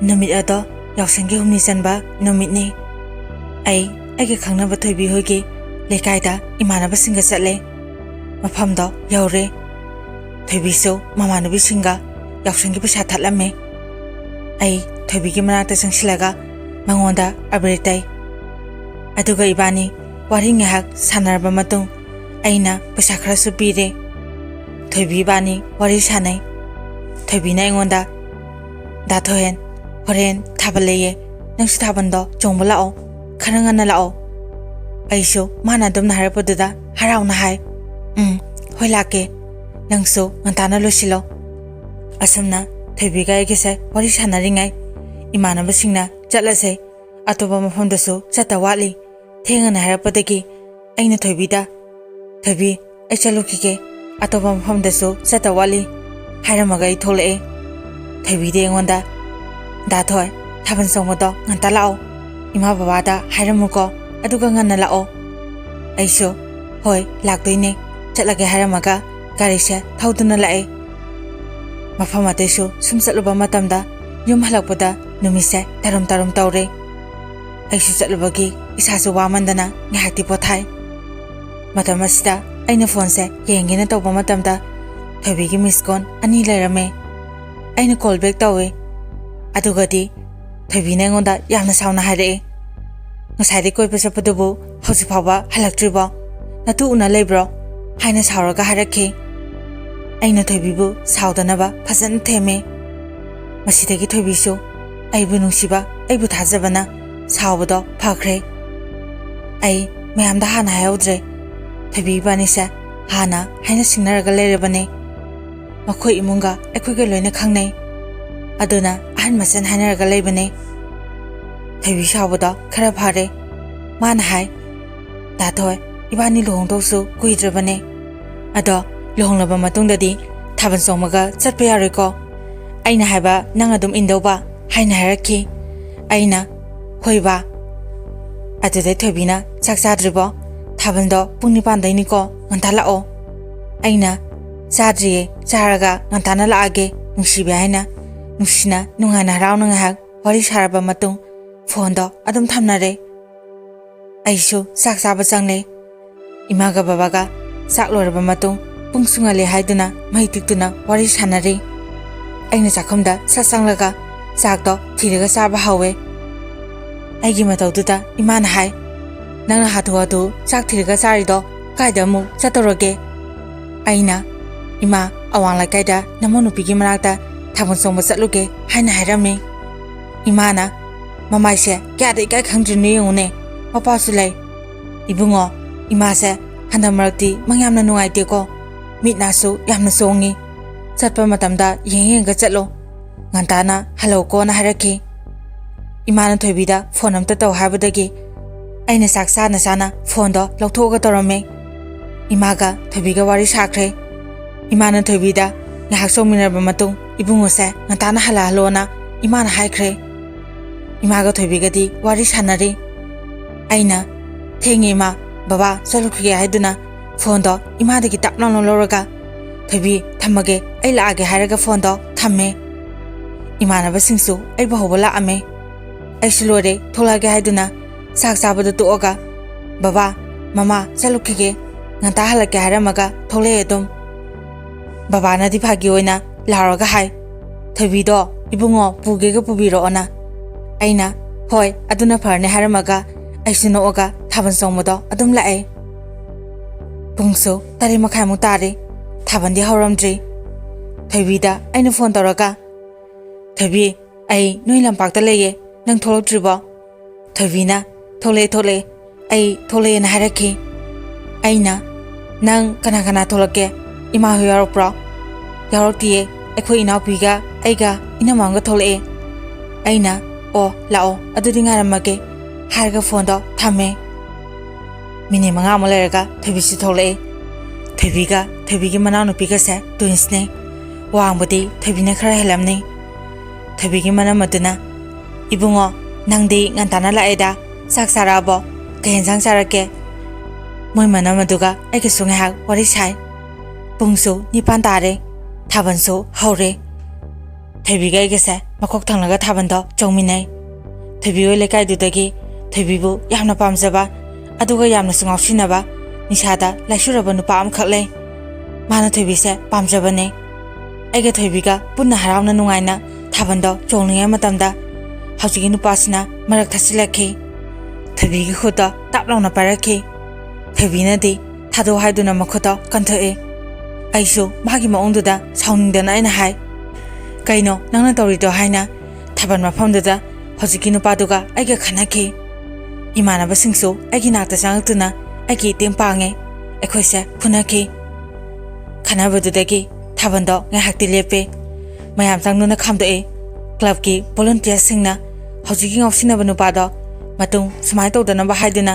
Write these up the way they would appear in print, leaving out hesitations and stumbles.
नुमित अदो यावसंगी हुमनी चनबा नुमितनी अꯩꯒ खंगनबा थोइबी होइगी लेकाइदा इमानबा सिंगा चले मफमदो यौरे थोइबीसु ममानबी सिंगा यावसंगी पैसा थालमे थोइबीगी मनाक्ता चंगसिलगा मंगोंदा अबरितै अदुगा इबानी वारी ngahak सानरबा मतुंग अइना पैसा खरसु पीरे थोइबी बानी वारी सानै थोइबीना एंगोंदा दाथोहेन होरेन थाबलेये नंसु थाबंदो चोंबा लाओ खरा ngana लाओ अइसु माना दुमना हारपदुदा हराउना हाय होय लाके नंसु ngantana लोसिलो असमना थोइबीगा एगेसे वारी सानरिङाय इमानबसिंगना चलसे अतोबा मफमदसु चता वाली थेंगना हारपदगी अइना थोइबीदा थोइबी अइ चलुखिगे अतोबा मफमदसु चता वाली हारमगा इ थोलए थोइबीदे एंगोंदा दाथोय थाबन सोंगमदो nganta लाओ इमा बाबादा हारमुको अदुगा ngana लाओ अइसु होय लाक्तोइने चलगे हारमगा गारिसे थौदुना लाए मफम अतेसु सुम चलुबा मतमदा युम हलकपदा नुमिसे तारुम तारुम तौरे अइसु चलुबगी इसासु वामंदना ngahakti पोथाय मतम असिदा अइना फोन से येंगेना तौबा मतमदा थोइबीगी मिस कॉल अनि लेरमे अइना कॉल बैक तौवे अदुगदी थोइबीना एंगोंदा यामना सावना हारे ngसाइदे कोइबा चपदुबु हौजि फावबा हलक्ट्रिबो नतु उना लेब्रो हाइना सावरगा हारखि अइना थोइबीबु सावदनबा फजन थेमे मसिदगी थोइबीसु अइबु नुसिबा अइबु थाजबना सावबदो फख्रे अइ मयामदा हाना हायौद्रे थोइबी बानिसे हाना हाइना सिंगनरगा लेरबने मखोइ इमुंगा अखोइगे लोइना खंगनै अदुना अहन मसन हाइनरगा लेबने थोइबी सावबदो खरा फारे माना हाय दाथोय इबानी लुहोंदोसु कुइद्रबने अदो लुहोंलबा मतुंगददी थाबन सोंगमगा चटपा यारोइको अइना हायबा नंग अदुम इंदौबा हाइना हारखि अइना होइबा अदुदे थोइबीना चाक चाद्रिबो थाबनदो पुंग 9 दैनिको nganta लाओ अइना चाद्रिये चारगा ngantana लागे नुसिबे हाइना नुसिना नुंगाना हराउना ngahak वारी सारबा मतुंग फोनदो अदुम थामनारे अइसु चाक चाबा चंगले इमागा बाबागा चाक लोरबा मतुंग पुंग सुंगले हाइदुना मैतिक्तुना वारी सानरे अइना चाखमदा ससंगलगा चाकदो थिरगा चाबा हावे अइगी मतौदुदा इमाना हाय नंगना हाथुआदु चाक थिरगा चारिदो कायदा मु चतोरगे अइना इमा अवांग लाइकायदा नमो नुपीगी मनाक्ता थाबन सोंबा चलुगे हाइना हायरमे इमाना ममाइसे क्यादे इकाय खंग्रिनु येंगुने मपासु लै इबुंगो इमासे हंदा मरक्ति मंग्यामना नुंगाइतेको मिटनासु यामना सोंगी चटपा मतमदा येंगा चलो ngantana हलौको ना हारखि इमाना थोइबीदा फोन अमता तौ हाबदगी अइना चाक चाना चाना फोनदो लौथोगा तौरमे इमागा थोइबीगा वारी साख्रे इमाना थोइबीदा ngahak सोंमिनरबा मतुंग इबुंगोसे ngantana हलाहलोना इमाना हाइख्रे इमागा थोइबीगदी वारी सानरी अइना थेंगे इमा बाबा चलुखिगे हाइदुना फोनदो इमादगी तापना लौरगा थोइबी थमगे अइ लागे हारगा फोनदो थम्मे इमानबा सिंगसु अइबा होबा लाअमे अइसु लोरे थोलागे हाइदुना चाक चाबदो तोगा बाबा ममा चलुखिगे nganta halake haramaga थोले एदम बाबा नदी भागी ओइना लारगा हाय थोइबीदो इबुंगो पुगेगा पुबिरोना अइना होय अदुना फरने हारमागा अइसु नोगा थाबन सोंगमदो अदुम लाए पुंगसु 3:30 मु तारे थाबनदि हौरमद्रि थोइबीदा अइना फोन तौरगा थोइबी अइ नोइ लंपाक्ता लेये नंग थोलक्ट्रिबो थोइबीना थोले अइ थोलेना हारखि अइना नंग कना कना थोलके इमा हो यारोप्रो यारोक्तिये अखोइ इनाउपीगा अइगा इनामांगा थोले अइना ओ लाओ अदुदि ngaramage हारगा फोनदो थामे मिनि 5 मु लेरगा थोइबीसु थोले थोइबीगा थोइबीगी मनाउ नुपीगा से ट्विन्सने वांगबदि थोइबीना खरा हेलमने थोइबीगी मनम अदुना इबुंगो नंगदि ngantana लाएदा चाक चाराबो कहेंजांग चारके मोय मनम अदुगा अइगे सुंगहाक वारी साय पुंगसु 9 तारे थाबनसु हौरे थोइबीगा अइगे से ꯃꯈꯣꯛ ꯊꯪꯂꯒ ꯊꯥꯕꯜꯗꯣ ꯆꯣꯡꯃꯤꯟꯅꯩ꯫ ꯊꯣꯏꯕꯤ ꯍꯣꯏ ꯂꯩꯀꯥꯏꯗꯨꯗꯒꯤ ꯊꯣꯏꯕꯤꯕꯨ ꯌꯥꯝꯅ ꯄꯥꯝꯖꯕ ꯑꯗꯨꯒ ꯌꯥꯝꯅꯁꯨ ꯉꯥꯎꯁꯤꯟꯅꯕ ꯅꯤꯁꯥꯗ ꯂꯥꯏꯆꯨꯔꯕ ꯅꯨꯄꯥ ꯑꯃꯈꯛ ꯂꯩ꯫ ꯃꯥꯅ ꯊꯣꯏꯕꯤꯁꯦ ꯄꯥꯝꯖꯕꯅꯦ꯫ ꯑꯩꯒ ꯊꯣꯏꯕꯤꯒ ꯄꯨꯟꯅ ꯍꯔꯥꯎꯅ ꯅꯨꯡꯉꯥꯏꯅ ꯊꯥꯕꯜꯗꯣ ꯆꯣꯡꯂꯤꯉꯩ ꯃꯇꯝꯗ ꯍꯧꯖꯤꯛꯀꯤ ꯅꯨꯄꯥꯁꯤꯅ ꯃꯔꯛ ꯊꯠꯆꯤꯜꯂꯛꯈꯤ꯫ ꯊꯣꯏꯕꯤꯒꯤ ꯈꯨꯠꯇꯣ ꯇꯥꯞ ꯂꯥꯎꯅ ꯄꯥꯏꯔꯛꯈꯤ꯫ ꯊꯣꯏꯕꯤꯅꯗꯤ ꯊꯥꯗꯣ ꯍꯥꯏꯗꯨꯅ ꯃꯈꯨꯠꯇꯣ ꯀꯟꯊꯣꯛꯏ꯫ ꯑꯩꯁꯨ ꯃꯥꯒꯤ ꯃꯑꯣꯡꯗꯨꯗ ꯁꯥꯎꯅꯤꯡꯗꯅ ꯑꯩꯅ ꯍꯥꯏ, "ꯀꯩꯅꯣ ꯅꯪꯅ ꯇꯧꯔꯤꯗꯣ?" ꯍꯥꯏꯅ ꯊꯥꯕꯜ ꯃꯐꯝꯗꯨꯗ ꯍꯧꯖꯤꯛꯀꯤ ꯅꯨꯄꯥꯗꯨꯒ ꯑꯩꯒ ꯈꯟꯅꯈꯤ꯫ ꯏꯃꯥꯟꯅꯕꯁꯤꯡꯁꯨ ꯑꯩꯒꯤ ꯅꯥꯛꯇ ꯆꯪꯉꯛꯇꯨꯅ ꯑꯩꯒꯤ ꯃꯇꯦꯡ ꯄꯥꯡꯉꯦ꯫ ꯑꯩꯈꯣꯏꯁꯦ ꯐꯨꯅꯈꯤ꯫ ꯈꯟꯅꯕꯗꯨꯗꯒꯤ ꯊꯥꯕꯜꯗꯣ ꯉꯥꯏꯍꯥꯛꯇꯤ ꯂꯦꯞꯄꯦ꯫ ꯃꯌꯥꯝ ꯆꯪꯗꯨꯅ ꯈꯥꯝꯗꯣꯛꯏ꯫ ꯀ꯭ꯂꯕꯀꯤ ꯚꯣꯂꯨꯟꯇꯤꯌꯔꯁꯤꯡꯅ ꯍꯧꯖꯤꯛꯀꯤ ꯉꯥꯎꯁꯤꯟꯅꯕ ꯅꯨꯄꯥꯗꯣ ꯃꯇꯨꯡ ꯁꯨꯃꯥꯏꯅ ꯇꯧꯗꯅꯕ ꯍꯥꯏꯗꯨꯅ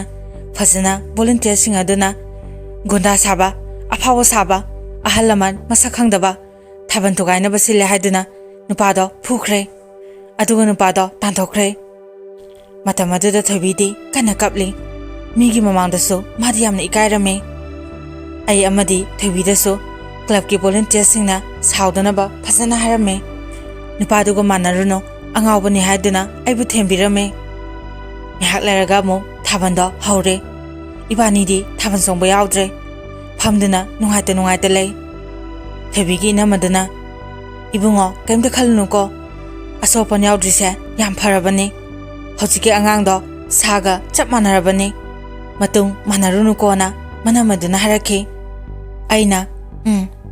ꯐꯖꯅ ꯚꯣꯂꯨꯟꯇꯤꯌꯔꯁꯤꯡ ꯑꯗꯨꯅ ꯒꯨꯟꯗꯥ ꯁꯥꯕ, ꯑꯐꯥꯎꯕ ꯁꯥꯕ, ꯑꯍꯜ ꯂꯃꯟ ꯃꯁꯛ ꯈꯪꯗꯕ ꯊꯥꯕꯜ ꯊꯨꯒꯥꯏꯅꯕ ꯁꯤꯜꯂꯦ ꯍꯥꯏꯗꯨꯅ ꯅꯨꯄꯥꯗꯣ ꯐꯨꯈ꯭ꯔꯦ꯫ ꯑꯗꯨꯒ ꯅꯨꯄꯥꯗꯣ ꯇꯥꯟꯊꯣꯛꯈ꯭ꯔꯦ꯫ ꯃꯇꯝ ꯑꯗꯨꯗ ꯊꯣꯏꯕꯤꯗꯤ ꯀꯟꯅ ꯀꯞꯂꯤ꯫ ꯃꯤꯒꯤ ꯃꯃꯥꯡꯗꯁꯨ ꯃꯥꯗꯤ ꯌꯥꯝꯅ ꯏꯀꯥꯏꯔꯝꯃꯤ꯫ ꯑꯩ ꯑꯃꯗꯤ ꯊꯣꯏꯕꯤꯗꯁꯨ ꯀ꯭ꯂꯕꯀꯤ ꯚꯣꯂꯨꯟꯇꯤꯌꯔꯁꯤꯡꯅ ꯁꯥꯎꯗꯅꯕ ꯐꯖꯅ ꯍꯥꯏꯔꯝꯃꯤ꯫ ꯅꯨꯄꯥꯗꯨꯒ ꯃꯥꯟꯅꯔꯨꯅꯨ, ꯑꯉꯥꯎꯕꯅꯤ ꯍꯥꯏꯗꯨꯅ ꯑꯩꯕꯨ ꯊꯦꯝꯕꯤꯔꯝꯃꯤ꯫ ꯉꯥꯏꯍꯥꯛ ꯂꯩꯔꯒ ꯑꯃꯨꯛ ꯊꯥꯕꯜꯗꯣ ꯍꯧꯔꯦ꯫ ꯏꯕꯥꯅꯤꯗꯤ ꯊꯥꯕꯜ ꯆꯣꯡꯕ ꯌꯥꯎꯗ꯭ꯔꯦ꯫ ꯐꯝꯗꯨꯅ ꯅꯨꯡꯉꯥꯏꯇ ꯂꯩ꯫ ꯊꯣꯏꯕꯤꯒꯤ ꯏꯅꯝꯃꯗꯨꯅ, "ꯏꯕꯨꯡꯉꯣ ꯀꯩꯝꯇ ꯈꯜꯂꯨꯅꯨꯀꯣ, ꯑꯁꯣꯛꯄꯟ ꯌꯥꯎꯗ꯭ꯔꯤꯁꯦ ꯌꯥꯝ ꯐꯔꯕꯅꯤ꯫ ꯍꯧꯖꯤꯛꯀꯤ ꯑꯉꯥꯡꯗꯣ ꯁꯥꯒ ꯆꯞ ꯃꯥꯟꯅꯔꯕꯅꯤ, ꯃꯇꯨꯡ ꯃꯥꯟꯅꯔꯨꯅꯨꯀꯣꯅ ꯃꯅꯝꯃꯗꯨꯅ ꯍꯥꯏꯔꯛꯈꯤ꯫ ꯑꯩꯅ,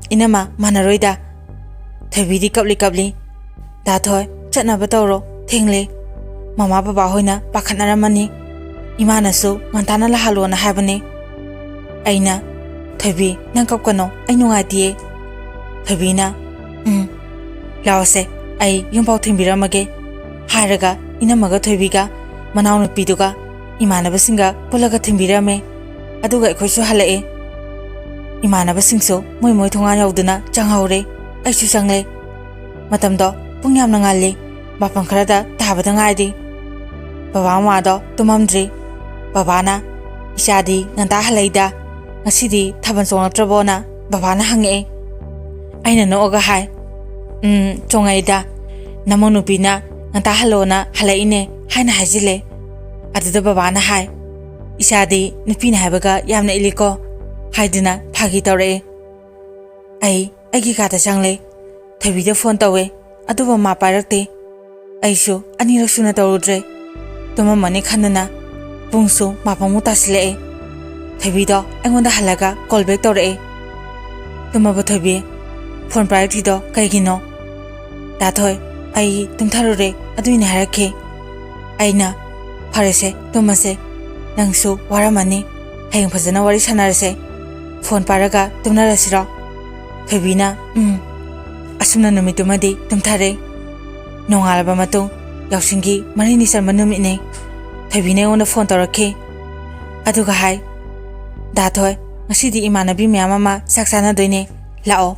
"ꯏꯅꯝꯃ ꯃꯥꯟꯅꯔꯣꯏꯗ." ꯊꯣꯏꯕꯤꯗꯤ ꯀꯞꯂꯤ꯫ "ꯗꯥꯊꯣꯏ ꯆꯠꯅꯕ ꯇꯧꯔꯣ, ꯊꯦꯡꯂꯦ꯫ ꯃꯃꯥ ꯕꯕꯥ ꯍꯣꯏꯅ ꯄꯥꯈꯠꯅꯔꯝꯃꯅꯤ꯫ ꯏꯃꯥꯅꯁꯨ ꯉꯟꯇꯥꯅ ꯂꯥꯛꯍꯜꯂꯣꯅ ꯍꯥꯏꯕꯅꯤ." ꯑꯩꯅ, "ꯊꯣꯏꯕꯤ ꯅꯪ ꯀꯞꯀꯅꯣ, ꯑꯩ ꯅꯨꯡꯉꯥꯏꯇꯤꯌꯦ." ꯊꯣꯏꯕꯤꯅ, "ꯂꯥꯛꯑꯣꯁꯦ, ꯑꯩ ꯌꯨꯝꯐꯥꯎ ꯊꯤꯟꯕꯤꯔꯝꯃꯒꯦ." ꯍꯥꯏꯔꯒ ꯏꯅꯝꯃꯒ ꯊꯣꯏꯕꯤꯒ ꯃꯅꯥꯎꯅꯨꯄꯤꯗꯨꯒ ꯏꯃꯥꯟꯅꯕꯁꯤꯡꯒ ꯄꯨꯜꯂꯒ ꯊꯤꯟꯕꯤꯔꯝꯃꯦ꯫ ꯑꯗꯨꯒ ꯑꯩꯈꯣꯏꯁꯨ ꯍꯜꯂꯛꯑꯦ꯫ ꯏꯃꯥꯟꯅꯕꯁꯤꯡꯁꯨ ꯃꯣꯏ ꯊꯣꯡꯒꯥꯟ ꯌꯧꯗꯨꯅ ꯆꯪꯍꯧꯔꯦ꯫ ꯑꯩꯁꯨ ꯆꯪꯂꯦ꯫ ꯃꯇꯝꯗꯣ ꯄꯨꯡ ꯌꯥꯝꯅ ꯉꯜꯂꯤ꯫ ꯃꯥꯄꯟ ꯈꯔꯗ ꯇꯥꯕꯗ ꯉꯥꯏꯔꯤ꯫ ꯕꯕꯥ ꯃꯃꯥꯗꯣ ꯇꯨꯝꯃꯝꯗ꯭ꯔꯤ꯫ ꯕꯕꯥꯅ, "ꯏꯆꯥꯗꯤ ꯉꯟꯇꯥ ꯍꯜꯂꯛꯏꯗ, ꯉꯁꯤꯗꯤ ꯊꯥꯕꯜ ꯆꯣꯡꯂꯛꯇ꯭ꯔꯕꯣꯅ?" ꯕꯕꯥꯅ ꯍꯪꯉꯛꯑꯦ꯫ ꯑꯩꯅ ꯅꯣꯛꯑꯒ ꯍꯥꯏ, "ꯆꯣꯡꯉꯛꯏꯗ, ꯅꯃꯧ ꯅꯨꯄꯤꯅ ꯉꯟꯇꯥ ꯍꯜꯂꯣꯅ ꯍꯜꯂꯛꯏꯅꯦ" ꯍꯥꯏꯅ ꯍꯥꯏꯖꯤꯜꯂꯦ꯫ ꯑꯗꯨꯗ ꯕꯕꯥꯅ ꯍꯥꯏ, "ꯏꯆꯥꯗꯤ ꯅꯨꯄꯤꯅ ꯍꯥꯏꯕꯒ ꯌꯥꯝꯅ ꯏꯜꯂꯤꯀꯣ" ꯍꯥꯏꯗꯨꯅ ꯐꯥꯒꯤ ꯇꯧꯔꯛꯑꯦ꯫ ꯑꯩꯒꯤ ꯀꯥꯗ ꯆꯪꯂꯦ꯫ ꯊꯣꯏꯕꯤꯗ ꯐꯣꯟ ꯇꯧꯋꯦ, ꯑꯗꯨꯕꯨ ꯃꯥ ꯄꯥꯏꯔꯛꯇꯦ꯫ ꯑꯩꯁꯨ ꯑꯅꯤꯔꯛ ꯁꯨꯅ ꯇꯧꯔꯨꯗ꯭ꯔꯦ꯫ ꯇꯨꯝꯃꯝꯃꯅꯤ ꯈꯟꯗꯨꯅ ꯄꯨꯡꯁꯨ 9ꯃꯨꯛ ꯇꯥꯁꯤꯜꯂꯛꯑꯦ꯫ ꯊꯣꯏꯕꯤꯗꯣ ꯑꯩꯉꯣꯟꯗ ꯍꯜꯂꯒ ꯀꯣꯜ ꯕꯦꯛ ꯇꯧꯔꯛꯑꯦ꯫ "ꯇꯨꯝꯃꯕꯣ ꯊꯣꯏꯕꯤ? ꯐꯣꯟ ꯄꯥꯏꯔꯛꯇ꯭ꯔꯤꯗꯣ ꯀꯩꯒꯤꯅꯣ?" "ꯗꯥꯊꯣꯏ, ꯑꯩ ꯇꯨꯝꯊꯔꯨꯔꯦ, ꯑꯗꯨꯏꯅꯦ" ꯍꯥꯏꯔꯛꯈꯤ꯫ ꯑꯩꯅ, "ꯐꯔꯦꯁꯦ, ꯇꯨꯝꯃꯁꯦ. ꯅꯪꯁꯨ ꯋꯥꯔꯝꯃꯅꯤ. ꯍꯌꯦꯡ ꯐꯖꯅ ꯋꯥꯔꯤ ꯁꯥꯟꯅꯔꯁꯦ. ꯐꯣꯟ ꯄꯥꯏꯔꯒ ꯇꯨꯝꯅꯔꯁꯤꯔꯣ?" ꯊꯣꯏꯕꯤꯅ, ꯑꯁꯨꯝꯅ ꯅꯨꯃꯤꯠꯇꯨꯃꯗꯤ ꯇꯨꯝꯊꯔꯦ꯫ ꯅꯣꯡꯉꯥꯜꯂꯕ ꯃꯇꯨꯡ ꯌꯥꯎꯁꯪꯒꯤ 9ꯅꯤ ꯆꯟꯕ ꯅꯨꯃꯤꯠꯅꯤ꯫ ꯊꯣꯏꯕꯤꯅ ꯑꯩꯉꯣꯟꯗ ꯐꯣꯟ ꯇꯧꯔꯛꯈꯤ꯫ ꯑꯗꯨꯒ ꯍꯥꯏ, "ꯗꯥꯊꯣꯏ, ꯉꯁꯤꯗꯤ ꯏꯃꯥꯟꯅꯕꯤ ꯃꯌꯥꯝ ꯑꯃ ꯆꯥꯛ ꯆꯥꯅꯗꯣꯏꯅꯦ, ꯂꯥꯛꯑꯣ."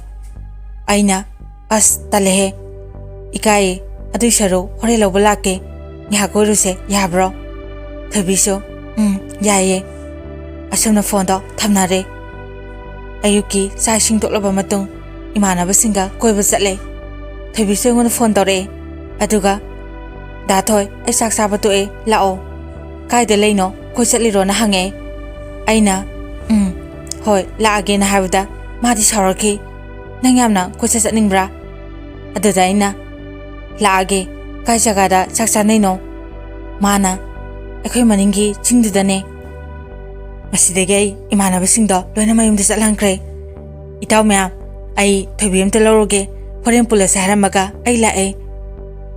ꯑꯩꯅ, "ꯑꯁ ꯇꯜꯂꯦꯍꯦ, ꯏꯀꯥꯏꯌꯦ. ꯑꯗꯨꯏ ꯁꯔꯨꯛ ꯍꯣꯔꯦꯟ ꯂꯧꯕ ꯂꯥꯛꯀꯦ, ꯉꯥꯏꯍꯥꯛ ꯀꯣꯏꯔꯨꯁꯦ, ꯌꯥꯕ꯭ꯔꯣ?" ꯊꯣꯏꯕꯤꯁꯨ, ꯌꯥꯏꯌꯦ." ꯑꯁꯨꯝꯅ ꯐꯣꯟꯗꯣ ꯊꯝꯅꯔꯦ꯫ ꯑꯌꯨꯛꯀꯤ ꯆꯥꯛ ꯏꯁꯤꯡ ꯇꯣꯛꯂꯕ ꯃꯇꯨꯡ ꯏꯃꯥꯟꯅꯕꯁꯤꯡꯒ ꯀꯣꯏꯕ ꯆꯠꯂꯦ꯫ ꯊꯣꯏꯕꯤꯁꯨ ꯑꯩꯉꯣꯟꯗ ꯐꯣꯟ ꯇꯧꯔꯛꯑꯦ꯫ ꯑꯗꯨꯒ, "ꯗꯥꯊꯣꯏ, ꯑꯩ ꯆꯥꯛ ꯆꯥꯕ ꯇꯣꯛꯑꯦ, ꯂꯥꯛꯑꯣ." "ꯀꯥꯏꯗ ꯂꯩꯅꯣ? ꯀꯣꯏ ꯆꯠꯂꯤꯔꯣꯅ?" ꯍꯪꯉꯛꯑꯦ꯫ ꯑꯩꯅ, ꯍꯣꯏ ꯂꯥꯛꯑꯒꯦꯅ ꯍꯥꯏꯕꯗ ꯃꯥꯗꯤ ꯁꯥꯎꯔꯛꯈꯤ꯫ "ꯅꯪ ꯌꯥꯝꯅ ꯀꯣꯏꯆꯠ ꯆꯠꯅꯤꯡꯕ꯭ꯔꯥ?" ꯑꯗꯨꯗ ꯑꯩꯅ, "ꯂꯥꯛꯑꯒꯦ, ꯀꯥꯏ ꯖꯒꯥꯗ ꯆꯥꯛ ꯆꯥꯅꯩꯅꯣ?" ꯃꯥꯅ, "ꯑꯩꯈꯣꯏ ꯃꯅꯤꯡꯒꯤ ꯆꯤꯡꯗꯨꯗꯅꯦ." ꯃꯁꯤꯗꯒꯤ ꯑꯩ ꯏꯃꯥꯟꯅꯕꯁꯤꯡꯗꯣ ꯂꯣꯏꯅ ꯃꯌꯨꯝꯗ ꯆꯠꯍꯟꯈ꯭ꯔꯦ꯫ "ꯏꯇꯥꯎ ꯃꯌꯥꯝ, ꯑꯩ ꯊꯣꯏꯕꯤ ꯑꯃꯇ ꯂꯧꯔꯨꯒꯦ, ꯍꯣꯔꯦꯟ ꯄꯨꯜꯂꯁꯦ" ꯍꯥꯏꯔꯝꯃꯒ ꯑꯩ ꯂꯥꯛꯑꯦ꯫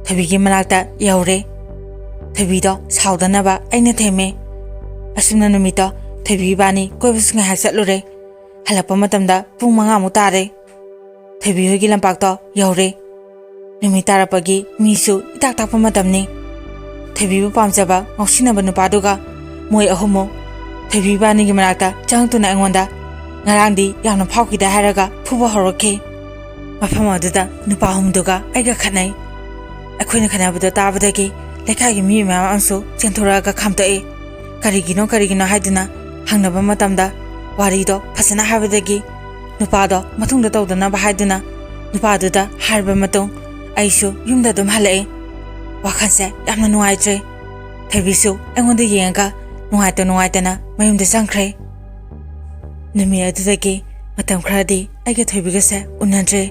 ꯊꯣꯏꯕꯤꯒꯤ ꯃꯅꯥꯛꯇ ꯌꯧꯔꯦ꯫ ꯊꯣꯏꯕꯤꯗꯣ ꯁꯥꯎꯗꯅꯕ ꯑꯩꯅ ꯊꯦꯝꯃꯦ꯫ ꯑꯁꯨꯝꯅ ꯅꯨꯃꯤꯠꯇꯣ ꯊꯣꯏꯕꯤ ꯏꯕꯥꯅꯤ ꯀꯣꯏꯕꯁꯨ ꯉꯥꯏꯍꯥꯛ ꯆꯠꯂꯨꯔꯦ꯫ ꯍꯜꯂꯛꯄ ꯃꯇꯝꯗ ꯄꯨꯡ 5ꯃꯨꯛ ꯇꯥꯔꯦ꯫ ꯊꯣꯏꯕꯤ ꯍꯣꯏꯒꯤ ꯂꯝꯄꯥꯛꯇꯣ ꯌꯧꯔꯦ꯫ ꯅꯨꯃꯤꯠ ꯇꯥꯔꯛꯄꯒꯤ ꯃꯤꯁꯨ ꯏꯇꯥꯛ ꯇꯥꯛꯄ ꯃꯇꯝꯅꯤ꯫ ꯊꯣꯏꯕꯤꯕꯨ ꯄꯥꯝꯖꯕ ꯉꯥꯎꯁꯤꯟꯅꯕ ꯅꯨꯄꯥꯗꯨꯒ ꯃꯣꯏ ꯑꯍꯨꯝꯃꯨꯛ ꯊꯣꯏꯕꯤ ꯏꯕꯥꯅꯤꯒꯤ ꯃꯅꯥꯛꯇ ꯆꯪꯉꯛꯇꯨꯅ ꯑꯩꯉꯣꯟꯗ "ꯉꯔꯥꯡꯗꯤ ꯌꯥꯝꯅ ꯐꯥꯎꯈꯤꯗ" ꯍꯥꯏꯔꯒ ꯐꯨꯕ ꯍꯧꯔꯛꯈꯤ꯫ ꯃꯐꯝ ꯑꯗꯨꯗ ꯅꯨꯄꯥ 8ꯗꯨꯒ ꯑꯩꯒ ꯈꯠꯅꯩ꯫ ꯑꯩꯈꯣꯏꯅ ꯈꯠꯅꯕꯗꯣ ꯇꯥꯕꯗꯒꯤ ꯂꯩꯀꯥꯏꯒꯤ ꯃꯤ ꯃꯌꯥꯝ ꯑꯃꯁꯨ ꯆꯦꯟꯊꯣꯔꯛꯑꯒ ꯈꯥꯝꯇꯣꯛꯏ꯫ ꯀꯔꯤꯒꯤꯅꯣ ꯍꯥꯏꯗꯨꯅ ꯍꯪꯅꯕ ꯃꯇꯝꯗ ꯋꯥꯔꯤꯗꯣ ꯐꯖꯅ ꯍꯥꯏꯕꯗꯒꯤ ꯅꯨꯄꯥꯗꯣ ꯃꯇꯨꯡꯗ ꯇꯧꯗꯅꯕ ꯍꯥꯏꯗꯨꯅ ꯅꯨꯄꯥꯗꯨꯗ ꯍꯥꯏꯔꯕ ꯃꯇꯨꯡ ꯑꯩꯁꯨ ꯌꯨꯝꯗ ꯑꯗꯨꯝ ꯍꯜꯂꯛꯑꯦ ꯋꯥꯈꯜꯁꯦ ꯌꯥꯝꯅ ꯅꯨꯡꯉꯥꯏꯇ꯭ꯔꯦ ꯊꯣꯏꯕꯤꯁꯨ ꯑꯩꯉꯣꯟꯗ ꯌꯦꯡꯉꯒ ꯅꯨꯡꯉꯥꯏꯇꯅ ꯃꯌꯨꯝꯗ ꯆꯪꯈ꯭ꯔꯦ ꯅꯨꯃꯤꯠ ꯑꯗꯨꯗꯒꯤ ꯃꯇꯝ ꯈꯔꯗꯤ ꯑꯩꯒ ꯊꯣꯏꯕꯤꯒꯁꯦ ꯎꯅꯗ꯭ꯔꯦ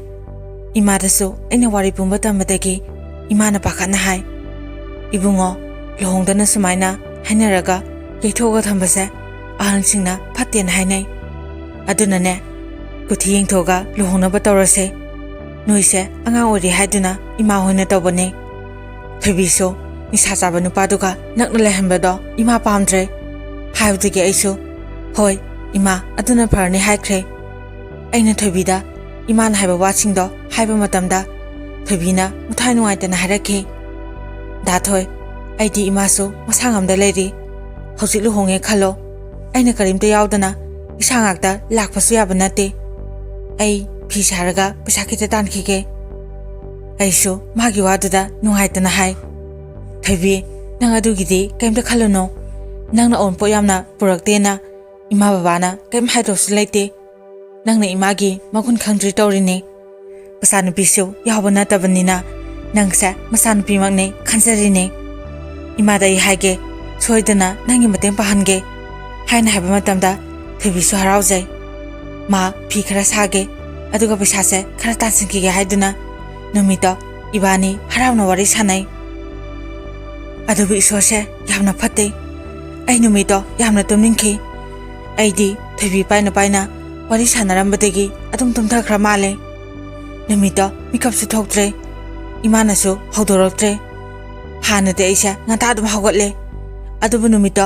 ꯏꯃꯥꯗꯁꯨ ꯑꯩꯅ ꯋꯥꯔꯤ ꯄꯨꯝꯕ ꯇꯝꯕꯗꯒꯤ ꯏꯃꯥꯅ ꯄꯥꯈꯠꯅ ꯍꯥꯏ ꯏꯕꯨꯡꯉꯣ ꯂꯨꯍꯣꯡꯗꯅ ꯁꯨꯃꯥꯏꯅ ꯍꯥꯏꯅꯔꯒ ꯌꯩꯊꯣꯛꯑꯒ ꯊꯝꯕꯁꯦ ꯑꯍꯜꯁꯤꯡꯅ ꯐꯠꯇꯦꯅ ꯍꯥꯏꯅꯩ ꯑꯗꯨꯅꯅꯦ ꯀꯨꯊꯤ ꯌꯦꯡꯊꯣꯛꯑꯒ ꯂꯨꯍꯣꯡꯅꯕ ꯇꯧꯔꯁꯦ ꯅꯣꯏꯁꯦ ꯑꯉꯥꯡ ꯑꯣꯏꯔꯤ ꯍꯥꯏꯗꯨꯅ ꯏꯃꯥ ꯍꯣꯏꯅ ꯇꯧꯕꯅꯦ ꯊꯣꯏꯕꯤꯁꯨ ꯅꯤꯁꯥ ꯆꯥꯕ ꯅꯨꯄꯥꯗꯨꯒ ꯅꯛꯅ ꯂꯩꯍꯟꯕꯗꯣ ꯏꯃꯥ ꯄꯥꯝꯗ꯭ꯔꯦ ꯍꯥꯏꯕꯗꯒꯤ ꯑꯩꯁꯨ ꯍꯣꯏ ꯏꯃꯥ ꯑꯗꯨꯅ ꯐꯔꯅꯤ ꯍꯥꯏꯈ꯭ꯔꯦ ꯑꯩꯅ ꯊꯣꯏꯕꯤꯗ ꯏꯃꯥꯅ ꯍꯥꯏꯕ ꯋꯥꯁꯤꯡꯗꯣ ꯍꯥꯏꯕ ꯃꯇꯝꯗ ꯊꯣꯏꯕꯤꯅ ꯃꯊ꯭ꯋꯥꯏ ꯅꯨꯡꯉꯥꯏꯇꯅ ꯍꯥꯏꯔꯛꯈꯤ ꯗꯥꯊꯣꯏ ꯑꯩꯗꯤ ꯏꯃꯥꯁꯨ ꯃꯁꯥ ꯉꯝꯗ ꯂꯩꯔꯤ ꯍꯧꯖꯤꯛ ꯂꯨꯍꯣꯡꯉꯦ ꯈꯜꯂꯣ ꯑꯩꯅ ꯀꯔꯤꯝꯇ ꯌꯥꯎꯗꯅ ꯏꯁꯥ ꯉꯥꯛꯇ ꯂꯥꯛꯄꯁꯨ ꯌꯥꯕ ꯅꯠꯇꯦ ꯑꯩ ꯐꯤ ꯁꯥꯔꯒ ꯄꯩꯁꯥ ꯈꯤꯇ ꯇꯥꯟꯈꯤꯒꯦ ꯑꯩꯁꯨ ꯃꯥꯒꯤ ꯋꯥꯗꯨꯗ ꯅꯨꯡꯉꯥꯏꯇꯅ ꯍꯥꯏ ꯊꯣꯏꯕꯤ ꯅꯪ ꯑꯗꯨꯒꯤꯗꯤ ꯀꯩꯝꯇ ꯈꯜꯂꯨꯅꯣ ꯅꯪꯅ ꯑꯎꯟꯄꯣꯠ ꯌꯥꯝꯅ ꯄꯨꯔꯛꯇꯦꯅ ꯏꯃꯥ ꯕꯕꯥꯅ ꯀꯩꯝ ꯍꯥꯏꯗꯧꯁꯨ ꯂꯩꯇꯦ ꯅꯪꯅ ꯏꯃꯥꯒꯤ ꯃꯒꯨꯟ ꯈꯪꯗ꯭ꯔꯤ ꯇꯧꯔꯤꯅꯦ ꯃꯆꯥꯅꯨꯄꯤꯁꯨ ꯌꯥꯎꯕ ꯅꯠꯇꯕꯅꯤꯅ ꯅꯪꯁꯦ ꯃꯆꯥꯅꯨꯄꯤꯃꯛꯅꯦ ꯈꯟꯖꯔꯤꯅꯦ ꯏꯃꯥꯗ ꯑꯩ ꯍꯥꯏꯒꯦ ꯁꯣꯏꯗꯅ ꯅꯪꯒꯤ ꯃꯇꯦꯡ ꯄꯥꯡꯍꯟꯒꯦ ꯍꯥꯏꯅ ꯍꯥꯏꯕ ꯃꯇꯝꯗ ꯊꯣꯏꯕꯤꯁꯨ ꯍꯔꯥꯎꯖꯩ ꯃꯥ ꯐꯤ ꯈꯔ ꯁꯥꯒꯦ ꯑꯗꯨꯒ ꯄꯩꯁꯥꯁꯦ ꯈꯔ ꯇꯥꯟꯁꯤꯟꯈꯤꯒꯦ ꯍꯥꯏꯗꯨꯅ ꯅꯨꯃꯤꯠꯇꯣ ꯏꯕꯥꯅꯤ ꯍꯔꯥꯎꯅ ꯋꯥꯔꯤ ꯁꯥꯟꯅꯩ ꯑꯗꯨꯕꯨ ꯏꯁꯣꯔꯁꯦ ꯌꯥꯝꯅ ꯐꯠꯇꯦ ꯑꯩ ꯅꯨꯃꯤꯠꯇꯣ ꯌꯥꯝꯅ ꯇꯨꯝꯅꯤꯡꯈꯤ ꯑꯩꯗꯤ ꯊꯣꯏꯕꯤ ꯄꯥꯏꯅ ꯋꯥꯔꯤ ꯁꯥꯟꯅꯔꯝꯕꯗꯒꯤ ꯑꯗꯨꯝ ꯇꯨꯝꯊꯈ꯭ꯔ ꯃꯥꯜꯂꯦ ꯅꯨꯃꯤꯠꯇꯣ ꯃꯤꯀꯞꯁꯨ ꯊꯣꯛꯇ꯭ꯔꯦ ꯏꯃꯥꯅꯁꯨ ꯍꯧꯗꯣꯔꯛꯇ꯭ꯔꯦ ꯍꯥꯟꯅꯗꯤ ꯑꯩꯁꯦ ꯉꯟꯇꯥ ꯑꯗꯨꯝ ꯍꯧꯒꯠꯂꯦ ꯑꯗꯨꯕꯨ ꯅꯨꯃꯤꯠꯇꯣ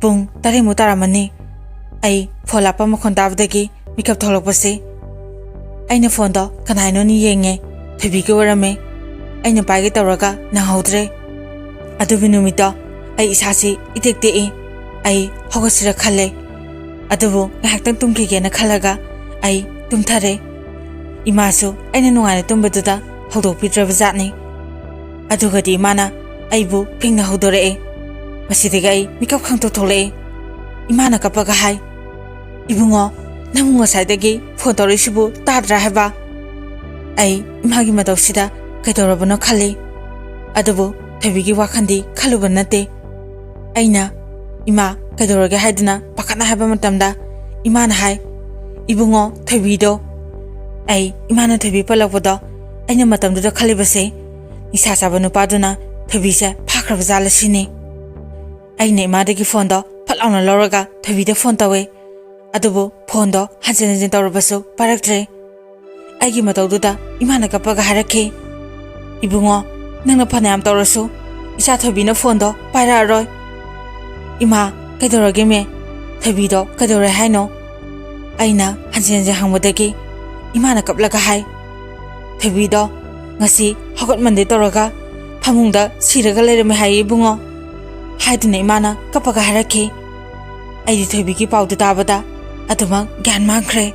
ꯄꯨꯡ 8 ꯇꯥꯔꯝꯃꯅꯤ ꯑꯩ ꯐꯣꯟ ꯂꯥꯛꯄ ꯃꯈꯣꯟ ꯇꯥꯕꯗꯒꯤ ꯃꯤꯀꯞ ꯊꯣꯛꯂꯛꯄꯁꯤ ꯑꯩꯅ ꯐꯣꯟꯗꯣ ꯀꯅꯥꯅꯣꯅ ꯌꯦꯡꯉꯦ ꯊꯣꯏꯕꯤꯒꯤ ꯑꯣꯏꯔꯝꯃꯦ ꯑꯩꯅ ꯄꯥꯏꯒꯦ ꯇꯧꯔꯒ ꯅꯪꯍꯧꯗ꯭ꯔꯦ ꯑꯗꯨꯕꯨ ꯅꯨꯃꯤꯠꯇꯣ ꯑꯩ ꯏꯁꯥꯁꯤ ꯏꯇꯦꯛ ꯇꯦꯛꯏ ꯑꯩ ꯍꯧꯒꯠꯁꯤꯔ ꯈꯜꯂꯦ ꯑꯗꯨꯕꯨ ꯉꯥꯏꯍꯥꯛꯇꯪ ꯇꯨꯝꯈꯤꯒꯦꯅ ꯈꯜꯂꯒ ꯑꯩ ꯇꯨꯝꯊꯔꯦ ꯏꯃꯥꯁꯨ ꯑꯩꯅ ꯅꯨꯡꯉꯥꯏꯅ ꯇꯨꯝꯕꯗꯨꯗ ꯍꯧꯗꯣꯛꯄꯤꯗ꯭ꯔꯕ ꯖꯥꯠꯅꯤ ꯑꯗꯨꯒꯗꯤ ꯏꯃꯥꯅ ꯑꯩꯕꯨ ꯐꯤꯡꯅ ꯍꯧꯗꯣꯔꯛꯑꯦ ꯃꯁꯤꯗꯒꯤ ꯑꯩ ꯃꯤꯀꯞ ꯈꯪꯇꯣꯛ ꯊꯣꯛꯂꯛꯑꯦ ꯏꯃꯥꯅ ꯀꯞꯄꯒ ꯍꯥꯏ ꯏꯕꯨꯡꯉꯣ ꯅꯪꯕꯨ ꯉꯁꯥꯏꯗꯒꯤ ꯐꯣꯟ ꯇꯧꯔꯛꯏꯁꯤꯕꯨ ꯇꯥꯗ꯭ꯔꯥ ꯍꯥꯏꯕ ꯑꯩ ꯏꯃꯥꯒꯤ ꯃꯇꯧꯁꯤꯗ ꯀꯩꯗꯧꯔꯕꯅꯣ ꯈꯜꯂꯤ ꯑꯗꯨꯕꯨ ꯊꯣꯏꯕꯤꯒꯤ ꯋꯥꯈꯜꯗꯤ ꯈꯜꯂꯨꯕ ꯅꯠꯇꯦ ꯑꯩꯅ ꯏꯃꯥ ꯀꯩꯗꯧꯔꯒꯦ ꯍꯥꯏꯗꯨꯅ ꯄꯥꯈꯠꯅ ꯍꯥꯏꯕ ꯃꯇꯝꯗ ꯏꯃꯥꯅ ꯍꯥꯏ ꯏꯕꯨꯡꯉꯣ ꯊꯣꯏꯕꯤꯗꯣ ꯑꯩ ꯏꯃꯥꯅ ꯊꯣꯏꯕꯤ ꯄꯜꯂꯛꯄꯗꯣ ꯑꯩꯅ ꯃꯇꯝꯗꯨꯗ ꯈꯜꯂꯤꯕꯁꯦ ꯅꯤꯁꯥ ꯆꯥꯕ ꯅꯨꯄꯥꯗꯨꯅ ꯊꯣꯏꯕꯤꯁꯦ ꯐꯥꯈ꯭ꯔꯕ ꯖꯥꯠꯂ ꯁꯤꯅꯤ ꯑꯩꯅ ꯏꯃꯥꯗꯒꯤ ꯐꯣꯟꯗꯣ ꯐꯠ ꯂꯥꯎꯅ ꯂꯧꯔꯒ ꯊꯣꯏꯕꯤꯗ ꯐꯣꯟ ꯇꯧꯋꯦ ꯑꯗꯨꯕꯨ ꯐꯣꯟꯗꯣ ꯍꯟꯖꯤꯟ ꯇꯧꯔꯕꯁꯨ ꯄꯥꯏꯔꯛꯇ꯭ꯔꯦ ꯑꯩꯒꯤ ꯃꯇꯧꯗꯨꯗ ꯏꯃꯥꯅ ꯀꯞꯄꯒ ꯍꯥꯏꯔꯛꯈꯤ ꯏꯕꯨꯡꯉꯣ ꯅꯪꯅ ꯐꯅꯌꯥꯝ ꯇꯧꯔꯁꯨ ꯏꯆꯥ ꯊꯣꯏꯕꯤꯅ ꯐꯣꯟꯗꯣ ꯄꯥꯏꯔꯛꯑꯔꯣꯏ ꯏꯃꯥ ꯀꯩꯗꯧꯔꯒꯦꯃꯦ ꯊꯣꯏꯕꯤꯗꯣ ꯀꯩꯗꯧꯔꯦ ꯍꯥꯏꯅꯣ ꯑꯩꯅ ꯍꯟꯖꯤꯟ ꯍꯪꯕꯗꯒꯤ ꯏꯃꯥꯅ ꯀꯞꯂꯒ ꯍꯥꯏ ꯊꯣꯏꯕꯤꯗꯣ ꯉꯁꯤ ꯍꯧꯒꯠꯃꯟꯗꯦ ꯇꯧꯔꯒ ꯐꯃꯨꯡꯗ ꯁꯤꯔꯒ ꯂꯩꯔꯝꯃꯦ ꯍꯥꯏꯌꯦ ꯏꯕꯨꯡꯉꯣ ꯍꯥꯏꯗꯨꯅ ꯏꯃꯥꯅ ꯀꯞꯄꯒ ꯍꯥꯏꯔꯛꯈꯤ ꯑꯩꯗꯤ ꯊꯣꯏꯕꯤꯒꯤ ꯄꯥꯎꯗꯨ ꯇꯥꯕꯗ ꯑꯗꯨꯃꯛ ꯒ꯭ꯌꯥꯟ ꯃꯥꯡꯈ꯭ꯔꯦ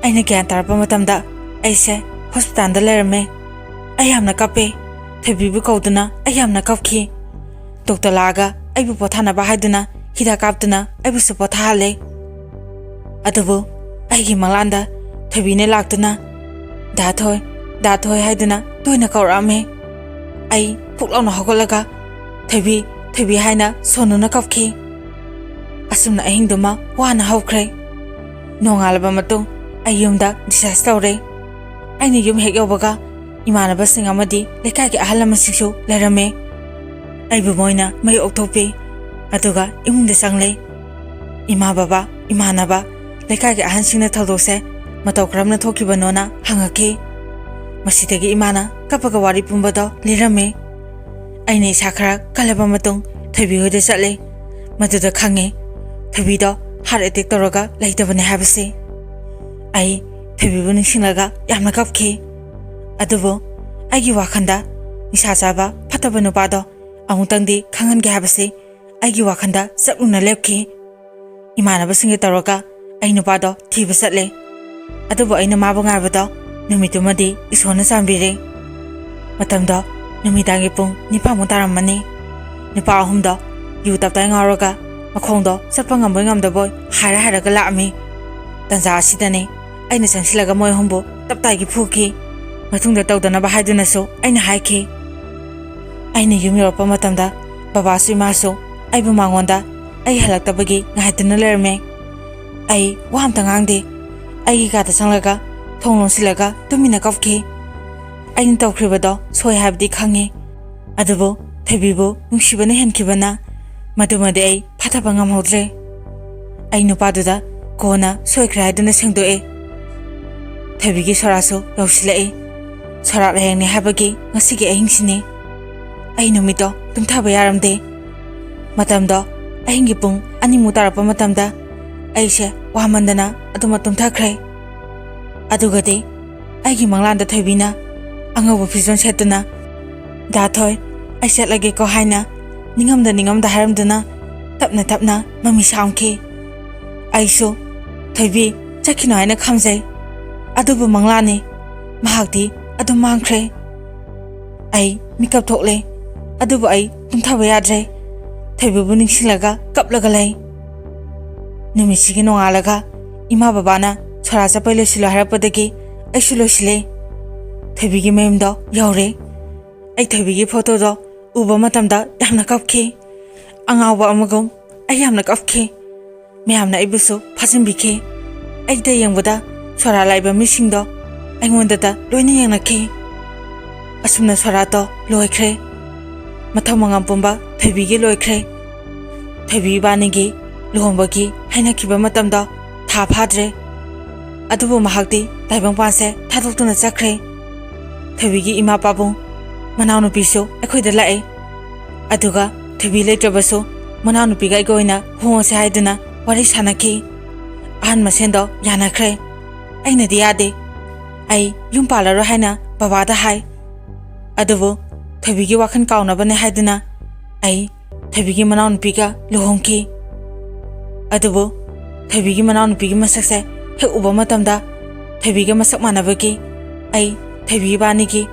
ꯑꯩꯅ ꯒ꯭ꯌꯥꯟ ꯇꯥꯔꯛꯄ ꯃꯇꯝꯗ ꯑꯩꯁꯦ ꯍꯣꯁꯄꯤꯇꯥꯜꯗ ꯂꯩꯔꯝꯃꯦ ꯑꯩ ꯌꯥꯝꯅ ꯀꯞꯄꯦ ꯊꯣꯏꯕꯤꯕꯨ ꯀꯧꯗꯨꯅ ꯑꯩ ꯌꯥꯝꯅ ꯀꯞꯈꯤ ꯗꯣꯛꯇꯔ ꯂꯥꯛꯑꯒ ꯑꯩꯕꯨ ꯄꯣꯊꯥꯅꯕ ꯍꯥꯏꯗꯨꯅ ꯍꯤꯗꯥꯛ ꯀꯥꯞꯇꯨꯅ ꯑꯩꯕꯨꯁꯨ ꯄꯣꯊꯥꯍꯜꯂꯦ ꯑꯗꯨꯕꯨ ꯑꯩꯒꯤ ꯃꯪꯂꯥꯟꯗ ꯊꯣꯏꯕꯤꯅ ꯂꯥꯛꯇꯨꯅ ꯗꯥꯊꯣꯏ ꯍꯥꯏꯗꯨꯅ ꯇꯣꯏꯅ ꯀꯧꯔꯛꯑꯝꯃꯦ ꯑꯩ ꯐꯨꯛ ꯂꯥꯎꯅ ꯍꯧꯒꯠꯂꯒ ꯊꯣꯏꯕꯤ ꯍꯥꯏꯅ ꯁꯣꯟꯅꯨꯅ ꯀꯞꯈꯤ ꯑꯁꯨꯝꯅ ꯑꯍꯤꯡꯗꯨꯃ ꯋꯥꯅ ꯍꯧꯈ꯭ꯔꯦ ꯅꯣꯡꯉꯥꯜꯂꯕ ꯃꯇꯨꯡ ꯑꯩ ꯌꯨꯝꯗ ꯗꯤꯁꯆꯥꯔꯖ ꯇꯧꯔꯦ ꯑꯩꯅ ꯌꯨꯝ ꯍꯦꯛ ꯌꯧꯕꯒ ꯏꯃꯥꯟꯅꯕꯁꯤꯡ ꯑꯃꯗꯤ ꯂꯩꯀꯥꯏꯒꯤ ꯑꯍꯜ ꯂꯃꯟꯁꯤꯡꯁꯨ ꯂꯩꯔꯝꯃꯦ ꯑꯩꯕꯨ ꯃꯣꯏꯅ ꯃꯩ ꯑꯣꯛꯊꯣꯛꯄꯤ ꯑꯗꯨꯒ ꯏꯃꯨꯡꯗ ꯆꯪꯂꯦ ꯏꯃꯥ ꯕꯕꯥ ꯏꯃꯥꯟꯅꯕ ꯂꯩꯀꯥꯏꯒꯤ ꯑꯍꯟꯁꯤꯡꯅ ꯊꯧꯗꯣꯛꯁꯦ ꯃꯇꯧ ꯀꯔꯝꯅ ꯊꯣꯛꯈꯤꯕꯅꯣꯅ ꯍꯪꯉꯛꯈꯤ ꯃꯁꯤꯗꯒꯤ ꯏꯃꯥꯅ ꯀꯞꯄꯒ ꯋꯥꯔꯤ ꯄꯨꯝꯕꯗꯣ ꯂꯤꯔꯝꯃꯦ ꯑꯩꯅ ꯏꯁꯥ ꯈꯔ ꯀꯜꯂꯕ ꯃꯇꯨꯡ ꯊꯣꯏꯕꯤ ꯍꯣꯏꯗ ꯆꯠꯂꯦ ꯃꯗꯨꯗ ꯈꯪꯉꯦ ꯊꯣꯏꯕꯤꯗꯣ ꯍꯥꯔꯠ ꯑꯦꯇꯦꯛ ꯇꯧꯔꯒ ꯂꯩꯇꯕꯅꯦ ꯍꯥꯏꯕꯁꯤ ꯑꯩ ꯊꯣꯏꯕꯤꯕꯨ ꯅꯤꯡꯁꯤꯡꯂꯒ ꯌꯥꯝꯅ ꯀꯞꯈꯤ ꯑꯗꯨꯕꯨ ꯑꯩꯒꯤ ꯋꯥꯈꯜꯗ ꯅꯤꯁꯥ ꯆꯥꯕ ꯐꯠꯇꯕ ꯅꯨꯄꯥꯗꯣ ꯑꯃꯨꯛꯇꯪꯗꯤ ꯈꯪꯍꯟꯒꯦ ꯍꯥꯏꯕꯁꯤ ꯑꯩꯒꯤ ꯋꯥꯈꯜꯗ ꯆꯞꯂꯨꯅ ꯂꯦꯞꯈꯤ ꯏꯃꯥꯟꯅꯕꯁꯤꯡꯒ ꯇꯧꯔꯒ ꯑꯩ ꯅꯨꯄꯥꯗꯣ ꯊꯤꯕ ꯆꯠꯂꯦ ꯑꯗꯨꯕꯨ ꯑꯩꯅ ꯃꯥꯕꯨ ꯉꯥꯏꯕꯗꯣ ꯅꯨꯃꯤꯠꯇꯨꯃꯗꯤ ꯏꯁꯣꯔꯅ ꯆꯥꯟꯕꯤꯔꯦ ꯃꯇꯝꯗꯣ ꯅꯨꯃꯤꯗꯥꯡꯒꯤ ꯄꯨꯡ 9 ꯇꯥꯔꯝꯃꯅꯤ ꯅꯨꯄꯥ 3ꯗꯣ ꯌꯨ ꯇꯞꯇꯥꯏ ꯉꯥꯎꯔꯒ ꯃꯈꯣꯡꯗꯣ ꯆꯠꯄ ꯉꯝꯕꯣꯏ ꯉꯝꯗꯕꯣꯏ ꯍꯥꯏꯔꯒ ꯂꯥꯛꯑꯝꯃꯤ ꯇꯟꯖꯥ ꯑꯁꯤꯗꯅꯦ ꯑꯩꯅ ꯆꯪꯁꯤꯜꯂꯒ ꯃꯣꯏ 3ꯕꯨ ꯇꯞꯇꯥꯏꯒꯤ ꯐꯨꯈꯤ ꯃꯇꯨꯡꯗ ꯇꯧꯗꯅꯕ ꯍꯥꯏꯗꯨꯅꯁꯨ ꯑꯩꯅ ꯍꯥꯏꯈꯤ꯫ ꯑꯩꯅ ꯌꯨꯝ ꯌꯧꯔꯛꯄ ꯃꯇꯝꯗ ꯕꯕꯥꯁꯨ ꯏꯃꯥꯁꯨ ꯑꯩꯕꯨ ꯃꯉꯣꯟꯗ ꯑꯩ ꯍꯜꯂꯛꯇꯕꯒꯤ ꯉꯥꯏꯗꯨꯅ ꯂꯩꯔꯝꯃꯦ꯫ ꯑꯩ ꯋꯥ ꯑꯝꯇ ꯉꯥꯡꯗꯦ꯫ ꯑꯩꯒꯤ ꯀꯥꯗ ꯆꯪꯂꯒ ꯊꯣꯡ ꯂꯣꯟꯁꯤꯜꯂꯒ ꯇꯨꯃꯤꯟꯅ ꯀꯞꯈꯤ꯫ ꯑꯩꯅ ꯇꯧꯈ꯭ꯔꯤꯕꯗꯣ ꯁꯣꯏ ꯍꯥꯏꯕꯗꯤ ꯈꯪꯉꯤ, ꯑꯗꯨꯕꯨ ꯊꯣꯏꯕꯤꯕꯨ ꯅꯨꯡꯁꯤꯕꯅ ꯍꯦꯟꯈꯤꯕꯅ ꯃꯗꯨꯃꯗꯤ ꯑꯩ ꯐꯥꯊꯕ ꯉꯝꯍꯧꯗ꯭ꯔꯦ꯫ ꯑꯩ ꯅꯨꯄꯥꯗꯨꯗ ꯀꯣꯟꯅ ꯁꯣꯏꯈ꯭ꯔꯦ ꯍꯥꯏꯗꯨꯅ ꯁꯦꯡꯗꯣꯛꯑꯦ꯫ ꯊꯣꯏꯕꯤꯒꯤ ꯁꯣꯔꯥꯠꯁꯨ ꯌꯧꯁꯤꯜꯂꯛꯏ꯫ ꯁꯣꯔꯥꯠ ꯍꯌꯦꯡꯅꯤ ꯍꯥꯏꯕꯒꯤ ꯉꯁꯤꯒꯤ ꯑꯍꯤꯡꯁꯤꯅꯤ꯫ ꯑꯩ ꯅꯨꯃꯤꯠꯇꯣ ꯇꯨꯝꯊꯕ ꯌꯥꯔꯝꯗꯦ꯫ ꯃꯇꯝꯗꯣ ꯑꯍꯤꯡꯒꯤ ꯄꯨꯡ 2ꯃꯨꯛ ꯇꯥꯔꯛꯄ ꯃꯇꯝꯗ ꯑꯩꯁꯦ ꯋꯥꯃꯟꯗꯅ ꯑꯗꯨꯃ ꯇꯨꯝꯊꯈ꯭ꯔꯦ꯫ ꯑꯗꯨꯒꯗꯤ ꯑꯩꯒꯤ ꯃꯪꯂꯥꯟꯗ ꯊꯣꯏꯕꯤꯅ ꯑꯉꯧꯕ ꯐꯤꯖꯣꯜ ꯁꯦꯠꯇꯨꯅ "ꯗꯥ ꯊꯣꯏ, ꯑꯩ ꯆꯠꯂꯒꯦꯀꯣ" ꯍꯥꯏꯅ ꯅꯤꯡꯉꯝꯗ ꯍꯥꯏꯔꯝꯗꯨꯅ ꯇꯞꯅ ꯇꯞꯅ ꯃꯃꯤ ꯁꯥꯝꯈꯤ꯫ ꯑꯩꯁꯨ "ꯊꯣꯏꯕꯤ, ꯆꯠꯈꯤꯅꯣ" ꯍꯥꯏꯅ ꯈꯥꯝꯖꯩ꯫ ꯑꯗꯨꯕꯨ ꯃꯪꯂꯥꯟꯅꯤ, ꯃꯍꯥꯛꯇꯤ ꯑꯗꯨꯝ ꯃꯥꯡꯈ꯭ꯔꯦ꯫ ꯑꯩ ꯃꯤꯀꯞ ꯊꯣꯛꯂꯦ, ꯑꯗꯨꯕꯨ ꯑꯩ ꯇꯨꯝꯊꯕ ꯌꯥꯗ꯭ꯔꯦ꯫ ꯊꯣꯏꯕꯤꯕꯨ ꯅꯤꯡꯁꯤꯡꯂꯒ ꯀꯞꯂꯒ ꯂꯩ꯫ ꯅꯨꯃꯤꯠꯁꯤꯒꯤ ꯅꯣꯡꯉꯥꯜꯂꯒ ꯏꯃꯥ ꯕꯕꯥꯅ ꯁꯣꯔꯥꯠ ꯆꯠꯄꯩ ꯂꯣꯏꯁꯤꯜꯂꯣ ꯍꯥꯏꯔꯛꯄꯗꯒꯤ ꯑꯩꯁꯨ ꯂꯣꯏꯁꯤꯜꯂꯦ꯫ ꯊꯣꯏꯕꯤꯒꯤ ꯃꯌꯨꯝꯗꯣ ꯌꯧꯔꯦ꯫ ꯑꯩ ꯊꯣꯏꯕꯤꯒꯤ ꯐꯣꯇꯣꯗꯣ ꯎꯕ ꯃꯇꯝꯗ ꯌꯥꯝꯅ ꯀꯞꯈꯤ꯫ ꯑꯉꯥꯎꯕ ꯑꯃꯒꯨꯝ ꯑꯩ ꯌꯥꯝꯅ ꯀꯞꯈꯤ꯫ ꯃꯌꯥꯝꯅ ꯑꯩꯕꯨꯁꯨ ꯐꯥꯖꯤꯟꯕꯤꯈꯤ꯫ ꯑꯩꯗ ꯌꯦꯡꯕꯗ ꯁꯣꯔꯥꯠ ꯂꯥꯛꯏꯕ ꯃꯤꯁꯤꯡꯗꯣ ꯑꯩꯉꯣꯟꯗꯇ ꯂꯣꯏꯅ ꯌꯦꯡꯂꯛꯈꯤ꯫ ꯑꯁꯨꯝꯅ ꯁꯣꯔꯥꯠꯇꯣ ꯂꯣꯏꯈ꯭ꯔꯦ꯫ ꯃꯊꯧ ꯃꯉꯝ ꯄꯨꯝꯕ ꯊꯣꯏꯕꯤꯒꯤ ꯂꯣꯏꯈ꯭ꯔꯦ꯫ ꯊꯣꯏꯕꯤ ꯏꯕꯥꯅꯤꯒꯤ ꯂꯨꯍꯣꯡꯕꯒꯤ ꯍꯥꯏꯅꯈꯤꯕ ꯃꯇꯝꯗꯣ ꯊꯥ ꯐꯥꯗ꯭ꯔꯦ꯫ ꯑꯗꯨꯕꯨ ꯃꯍꯥꯛꯇꯤ ꯇꯥꯏꯕꯪꯄꯥꯟꯁꯦ ꯊꯥꯗꯣꯛꯇꯨꯅ ꯆꯠꯈ꯭ꯔꯦ꯫ ꯊꯣꯏꯕꯤꯒꯤ ꯏꯃꯥ ꯄꯥꯕꯨꯡ ꯃꯅꯥꯎꯅꯨꯄꯤꯁꯨ ꯑꯩꯈꯣꯏꯗ ꯂꯥꯛꯑꯦ꯫ ꯑꯗꯨꯒ ꯊꯣꯏꯕꯤ ꯂꯩꯇ꯭ꯔꯕꯁꯨ ꯃꯅꯥꯎꯅꯨꯄꯤꯒ ꯑꯩꯒ ꯑꯣꯏꯅ ꯍꯣꯡꯉꯁꯦ ꯍꯥꯏꯗꯨꯅ ꯋꯥꯔꯤ ꯁꯥꯟꯅꯈꯤ꯫ ꯑꯍꯟ ꯃꯁꯦꯟꯗꯣ ꯌꯥꯅꯈ꯭ꯔꯦ꯫ ꯑꯩꯅꯗꯤ ꯌꯥꯗꯦ꯫ ꯑꯩ ꯌꯨꯝ ꯄꯥꯜꯂꯔꯣꯏ ꯍꯥꯏꯅ ꯕꯕꯥꯗ ꯍꯥꯏ꯫ ꯑꯗꯨꯕꯨ ꯊꯣꯏꯕꯤꯒꯤ ꯋꯥꯈꯜ ꯀꯥꯎꯅꯕꯅꯦ ꯍꯥꯏꯗꯨꯅ ꯑꯩ ꯊꯣꯏꯕꯤꯒꯤ ꯃꯅꯥꯎꯅꯨꯄꯤꯒ ꯂꯨꯍꯣꯡꯈꯤ꯫ ꯑꯗꯨꯕꯨ ꯊꯣꯏꯕꯤꯒꯤ ꯃꯅꯥꯎꯅꯨꯄꯤꯒꯤ ꯃꯁꯛꯁꯦ ꯍꯦꯛ ꯎꯕ ꯃꯇꯝꯗ ꯊꯣꯏꯕꯤꯒ ꯃꯁꯛ ꯃꯥꯟꯅꯕꯒꯤ ꯑꯩ ꯊꯣꯏꯕꯤ ꯏꯕꯥꯅꯤꯒꯤ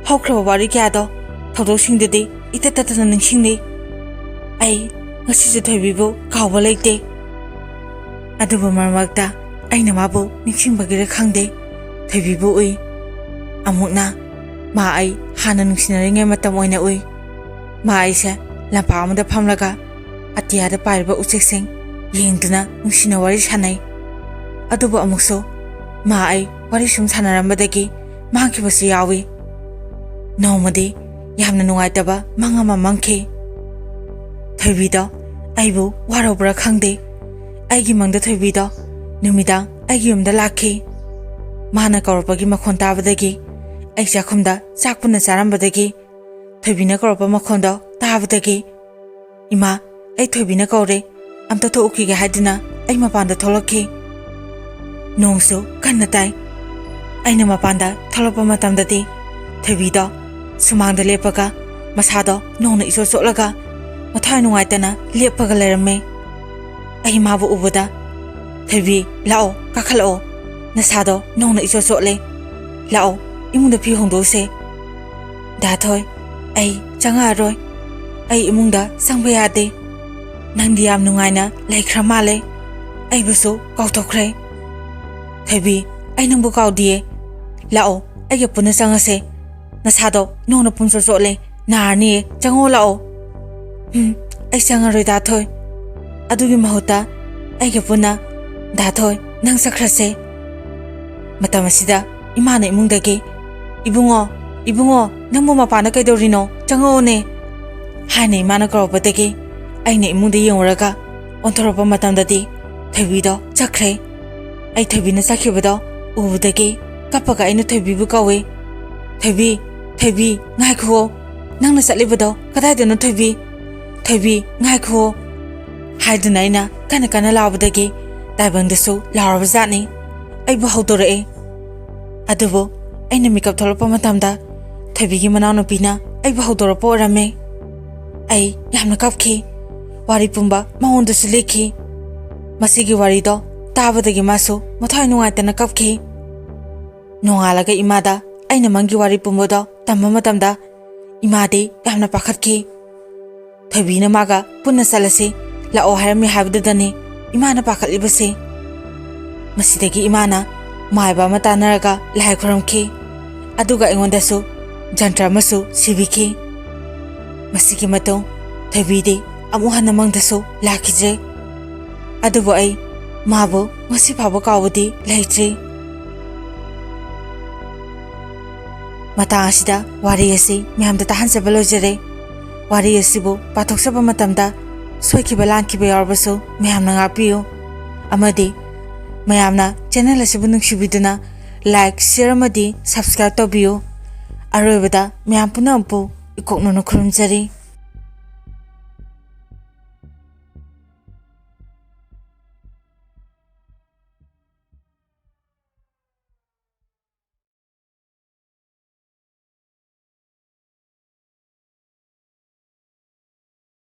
ꯍꯧꯈ꯭ꯔꯕ ꯋꯥꯔꯤ ꯀꯌꯥꯗꯣ ꯊꯧꯗꯣꯛꯁꯤꯡꯗꯨꯗꯤ ꯏꯇꯠ ꯇꯠꯇꯅ ꯅꯤꯡꯁꯤꯡꯂꯤ꯫ ꯑꯩ ꯉꯁꯤꯁꯨ ꯊꯣꯏꯕꯤꯕꯨ ꯀꯥꯎꯕ ꯂꯩꯇꯦ꯫ ꯑꯗꯨꯕꯨ ꯃꯔꯛ ꯃꯔꯛꯇ ꯑꯩꯅ ꯃꯥꯕꯨ ꯅꯤꯡꯁꯤꯡꯕꯒꯤꯔ ꯈꯪꯗꯦ, ꯊꯣꯏꯕꯤꯕꯨ ꯎꯏ꯫ ꯑꯃꯨꯛꯅ ꯃꯥ ꯑꯩ ꯍꯥꯟꯅ ꯅꯨꯡꯁꯤꯅꯔꯤꯉꯩ ꯃꯇꯝ ꯑꯣꯏꯅ ꯎꯏ꯫ ꯃꯥ ꯑꯩꯁꯦ ꯂꯝꯄꯥꯛ ꯑꯃꯗ ꯐꯝꯂꯒ ꯑꯇꯤꯌꯥꯗ ꯄꯥꯏꯔꯤꯕ ꯎꯆꯦꯛꯁꯤꯡ ꯌꯦꯡꯗꯨꯅ ꯅꯨꯡꯁꯤꯅ ꯋꯥꯔꯤ ꯁꯥꯟꯅꯩ꯫ ꯑꯗꯨꯕꯨ ꯑꯃꯨꯛꯁꯨ ꯃꯥ ꯑꯩ ꯋꯥꯔꯤ ꯁꯨꯝ ꯁꯥꯟꯅꯔꯝꯕꯗꯒꯤ ꯃꯥꯡꯈꯤꯕꯁꯨ ꯌꯥꯎꯏ꯫ ꯅꯣꯡꯃꯗꯤ ꯌꯥꯝꯅ ꯅꯨꯡꯉꯥꯏꯇꯕ ꯃꯪ ꯑꯃ ꯃꯪꯈꯤ꯫ ꯊꯣꯏꯕꯤꯗꯣ ꯑꯩꯕꯨ ꯋꯥꯔꯧꯕ꯭ꯔꯥ ꯈꯪꯗꯦ, ꯑꯩꯒꯤ ꯃꯪꯗ ꯊꯣꯏꯕꯤꯗꯣ ꯅꯨꯃꯤꯗꯥꯡ ꯑꯩꯒꯤ ꯌꯨꯝꯗ ꯂꯥꯛꯈꯤ꯫ ꯃꯥꯅ ꯀꯧꯔꯛꯄꯒꯤ ꯃꯈꯣꯟ ꯇꯥꯕꯗꯒꯤ, ꯑꯩ ꯆꯥꯛꯈꯨꯝꯗ ꯆꯥꯛ ꯄꯨꯟꯅ ꯆꯥꯔꯝꯕꯗꯒꯤ, ꯊꯣꯏꯕꯤꯅ ꯀꯧꯔꯛꯄ ꯃꯈꯣꯟꯗꯣ ꯇꯥꯕꯗꯒꯤ, "ꯏꯃꯥ, ꯑꯩ ꯊꯣꯏꯕꯤꯅ ꯀꯧꯔꯦ, ꯑꯝꯇ ꯊꯣꯛꯎꯈꯤꯒꯦ" ꯍꯥꯏꯗꯨꯅ ꯑꯩ ꯃꯄꯥꯟꯗ ꯊꯣꯛꯂꯛꯈꯤ꯫ ꯅꯣꯡꯁꯨ ꯀꯟꯅ ꯇꯥꯏ꯫ ꯑꯩꯅ ꯃꯄꯥꯟꯗ ꯊꯣꯛꯂꯛꯄ ꯃꯇꯝꯗꯗꯤ ꯊꯣꯏꯕꯤꯗꯣ ꯁꯨꯃꯥꯡꯗ ꯂꯦꯞꯄꯒ ꯃꯁꯥꯗꯣ ꯅꯣꯡꯅ ꯏꯆꯣꯠ ꯆꯣꯠꯂꯒ ꯃꯊꯋꯥꯏ ꯅꯨꯡꯉꯥꯏꯇꯅ ꯂꯦꯞꯄꯒ ꯂꯩꯔꯝꯃꯦ꯫ ꯑꯩ ꯃꯥꯕꯨ ꯎꯕꯗ "ꯊꯣꯏꯕꯤ, ꯂꯥꯛꯑꯣ, ꯀꯥꯈꯠꯂꯛꯑꯣ, ꯅꯁꯥꯗꯣ ꯅꯣꯡꯅ ꯏꯆꯣꯠ ꯆꯣꯠꯂꯦ, ꯂꯥꯛꯑꯣ ꯏꯃꯨꯡꯗ ꯐꯤ ꯍꯣꯡꯗꯣꯛꯎꯁꯦ." "ꯗꯥ ꯊꯣꯏ, ꯑꯩ ꯆꯪꯉꯛꯑꯔꯣꯏ, ꯑꯩ ꯏꯃꯨꯡꯗ ꯆꯪꯕ ꯌꯥꯗꯦ, ꯅꯪꯗꯤ ꯌꯥꯝ ꯅꯨꯡꯉꯥꯏꯅ ꯂꯩꯈ꯭ꯔ ꯃꯥꯜꯂꯦ, ꯑꯩꯕꯨꯁꯨ ꯀꯥꯎꯊꯣꯛꯈ꯭ꯔꯦ." "ꯊꯣꯏꯕꯤ, ꯑꯩ ꯅꯪꯕꯨ ꯀꯥꯎꯗꯤꯌꯦ, ꯂꯥꯛꯑꯣ ꯑꯩꯒ ꯄꯨꯟꯅ ꯆꯪꯉꯁꯦ, ꯅꯁꯥꯗꯣ ꯅꯣꯡꯅ ꯄꯨꯡꯆꯣꯠ ꯆꯣꯠꯂꯦ, ꯅꯥꯔꯅꯤꯌꯦ, ꯆꯪꯉꯛꯑꯣ ꯂꯥꯛꯑꯣ." "ꯑꯩ ꯆꯪꯉꯔꯣꯏ ꯗꯥ ꯊꯣꯏ, ꯑꯗꯨꯒꯤ ꯃꯍꯨꯠꯇ ꯑꯩꯒ ꯄꯨꯟꯅ ꯗꯥ ꯊꯣꯏ ꯅꯪ ꯆꯠꯈ꯭ꯔꯁꯦ." ꯃꯇꯝ ꯑꯁꯤꯗ ꯏꯃꯥꯅ ꯏꯃꯨꯡꯗꯒꯤ "ꯏꯕꯨꯡꯉꯣ, ꯏꯕꯨꯡꯉꯣ, ꯅꯪꯕꯨ ꯃꯄꯥꯟꯗ ꯀꯩꯗꯧꯔꯤꯅꯣ? ꯆꯪꯉꯛꯑꯣꯅꯦ" ꯍꯥꯏꯅ ꯏꯃꯥꯅ ꯀꯧꯔꯛꯄꯗꯒꯤ ꯑꯩꯅ ꯏꯃꯨꯡꯗ ꯌꯦꯡꯉꯨꯔꯒ ꯑꯣꯟꯊꯣꯔꯛꯄ ꯃꯇꯝꯗꯗꯤ ꯊꯣꯏꯕꯤꯗꯣ ꯆꯠꯈ꯭ꯔꯦ꯫ ꯑꯩ ꯊꯣꯏꯕꯤꯅ ꯆꯠꯈꯤꯕꯗꯣ ꯎꯕꯗꯒꯤ ꯀꯞꯄꯒ ꯑꯩꯅ ꯊꯣꯏꯕꯤꯕꯨ ꯀꯧꯏ꯫ "ꯊꯣꯏꯕꯤ, ꯊꯣꯏꯕꯤ, ꯉꯥꯏꯈꯨꯑꯣ, ꯅꯪꯅ ꯆꯠꯂꯤꯕꯗꯣ ꯀꯗꯥꯏꯗꯅꯣ ꯊꯣꯏꯕꯤ? ꯊꯣꯏꯕꯤ, ꯉꯥꯏꯈꯨꯑꯣ" ꯍꯥꯏꯗꯨꯅ ꯑꯩꯅ ꯀꯟꯅ ꯀꯟꯅ ꯂꯥꯎꯕꯗꯒꯤ ꯇꯥꯏꯕꯪꯗꯁꯨ ꯂꯥꯎꯔꯕꯖꯥꯠꯅꯤ, ꯑꯩꯕꯨ ꯍꯧꯗꯣꯔꯛꯑꯦ꯫ ꯑꯗꯨꯕꯨ ꯑꯩꯅ ꯃꯤꯀꯞ ꯊꯣꯛꯂꯛꯄ ꯃꯇꯝꯗ ꯊꯣꯏꯕꯤꯒꯤ ꯃꯅꯥꯎꯅꯨꯄꯤꯅ ꯑꯩꯕꯨ ꯍꯧꯗꯣꯔꯛꯄ ꯑꯣꯏꯔꯝꯃꯦ꯫ ꯑꯩ ꯌꯥꯝꯅ ꯀꯞꯈꯤ, ꯋꯥꯔꯤ ꯄꯨꯝꯕ ꯃꯉꯣꯟꯗꯁꯨ ꯂꯤꯈꯤ꯫ ꯃꯁꯤꯒꯤ ꯋꯥꯔꯤꯗꯣ ꯇꯥꯕꯗꯒꯤ ꯃꯥꯁꯨ ꯃꯊꯋꯥꯏ ꯅꯨꯡꯉꯥꯏꯇꯅ ꯀꯞꯈꯤ꯫ ꯅꯣꯡꯉꯥꯜꯂꯒ ꯏꯃꯥꯗ ꯑꯩꯅ ꯃꯪꯒꯤ ꯋꯥꯔꯤ ꯄꯨꯝꯕꯗꯣ ꯇꯝꯕ ꯃꯇꯝꯗ ꯏꯃꯥꯗꯤ ꯌꯥꯝꯅ ꯄꯥꯈꯠꯈꯤ꯫ ꯊꯣꯏꯕꯤꯅ ꯃꯥꯒ ꯄꯨꯟꯅ ꯆꯠꯂꯁꯤ ꯂꯥꯛꯑꯣ ꯍꯥꯏꯔꯝꯃꯤ ꯍꯥꯏꯕꯗꯨꯗꯅꯤ ꯏꯃꯥꯅ ꯄꯥꯈꯠꯂꯤꯕꯁꯤ꯫ ꯃꯁꯤꯗꯒꯤ ꯏꯃꯥꯅ ꯃꯥꯏꯕ ꯑꯃ ꯇꯥꯟꯅꯔꯒ ꯂꯥꯏ ꯈꯨꯔꯝꯈꯤ꯫ ꯑꯗꯨꯒ ꯑꯩꯉꯣꯟꯗꯁꯨ ꯖꯟꯇ꯭ꯔ ꯑꯃꯁꯨ ꯁꯤꯕꯤꯈꯤ꯫ ꯃꯁꯤꯒꯤ ꯃꯇꯨꯡ ꯊꯣꯏꯕꯤꯗꯤ ꯑꯃꯨꯛ ꯍꯟꯅ ꯃꯪꯗꯁꯨ ꯂꯥꯛꯈꯤꯗ꯭ꯔꯦ꯫ ꯑꯗꯨꯕꯨ ꯑꯩ ꯃꯥꯕꯨ ꯉꯁꯤ ꯐꯥꯎꯕ ꯀꯥꯎꯕꯗꯤ ꯂꯩꯇ꯭ꯔꯤ꯫ ꯃꯇꯥꯡ ꯑꯁꯤꯗ ꯋꯥꯔꯤ ꯑꯁꯤ ꯃꯌꯥꯝꯗ ꯇꯥꯍꯟꯖꯕ ꯂꯣꯏꯖꯔꯦ꯫ ꯋꯥꯔꯤ ꯑꯁꯤꯕꯨ ꯄꯥꯊꯣꯛꯆꯕ ꯃꯇꯝꯗ ꯁꯣꯏꯈꯤꯕ ꯂꯥꯟꯈꯤꯕ ꯌꯥꯎꯔꯕꯁꯨ ꯃꯌꯥꯝꯅ ꯉꯥꯛꯄꯤꯌꯨ ꯑꯃꯗꯤ ꯃꯌꯥꯝꯅ ꯆꯦꯅꯦꯜ ꯑꯁꯤꯕꯨ ꯅꯨꯡꯁꯤꯕꯤꯗꯨꯅ ꯂꯥꯏꯛ, ꯁꯦꯌꯔ ꯑꯃꯗꯤ ꯁꯕꯁꯀ꯭ꯔꯥꯏꯕ ꯇꯧꯕꯤꯌꯨ꯫ ꯑꯔꯣꯏꯕꯗ ꯃꯌꯥꯝ ꯄꯨꯝꯅꯃꯛꯄꯨ ꯏꯀꯣꯛꯅꯅ ꯈꯨꯔꯨꯝꯖꯔꯤ꯫